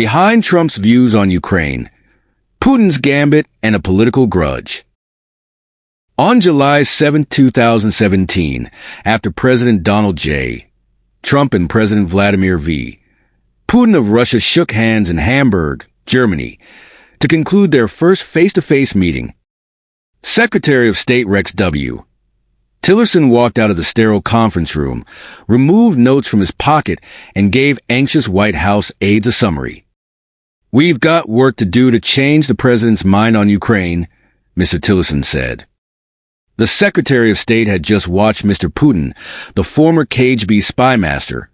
Behind Trump's views on Ukraine, Putin's Gambit and a political grudge. On July 7, 2017, after President Donald J. Trump and President Vladimir V. Putin of Russia shook hands in Hamburg, Germany, to conclude their first face-to-face meeting, Secretary of State Rex W. Tillerson walked out of the sterile conference room, removed notes from his pocket, and gave anxious White House aides a summary. "We've got work to do to change the president's mind on Ukraine," Mr. Tillerson said. The Secretary of State had just watched Mr. Putin, the former K.G.B spymaster,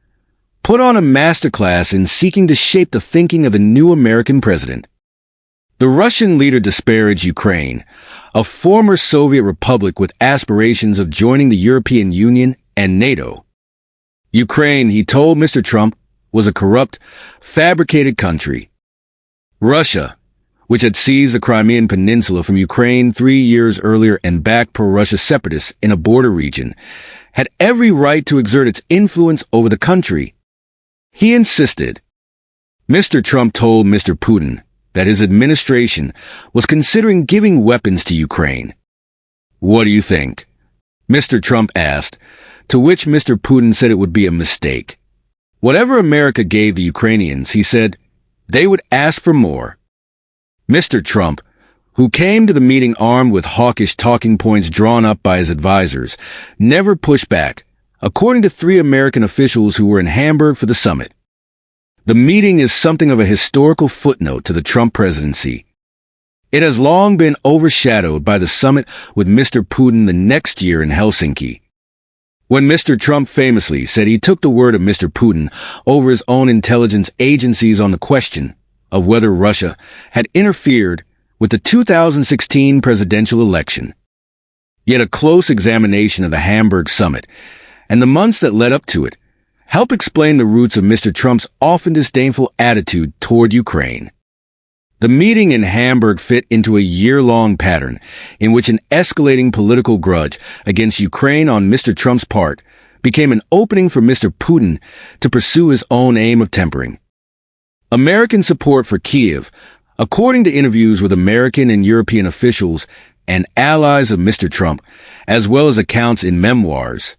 put on a masterclass in seeking to shape the thinking of a new American president. The Russian leader disparaged Ukraine, a former Soviet republic with aspirations of joining the European Union and NATO. Ukraine, he told Mr. Trump, was a corrupt, fabricated country. Russia, which had seized the Crimean Peninsula from Ukraine 3 years earlier and backed pro-Russia separatists in a border region, had every right to exert its influence over the country. He insisted. Mr. Trump told Mr. Putin that his administration was considering giving weapons to Ukraine. "What do you think?" Mr. Trump asked, to which Mr. Putin said it would be a mistake. Whatever America gave the Ukrainians, he said, they would ask for more. Mr. Trump, who came to the meeting armed with hawkish talking points drawn up by his advisors, never pushed back, according to 3 American officials who were in Hamburg for the summit. The meeting is something of a historical footnote to the Trump presidency. It has long been overshadowed by the summit with Mr. Putin the next year in Helsinki. When Mr. Trump famously said he took the word of Mr. Putin over his own intelligence agencies on the question of whether Russia had interfered with the 2016 presidential election. Yet a close examination of the Hamburg summit and the months that led up to it help explain the roots of Mr. Trump's often disdainful attitude toward Ukraine. The meeting in Hamburg fit into a year-long pattern in which an escalating political grudge against Ukraine on Mr. Trump's part became an opening for Mr. Putin to pursue his own aim of tempering American support for Kiev, according to interviews with American and European officials and allies of Mr. Trump, as well as accounts in memoirs.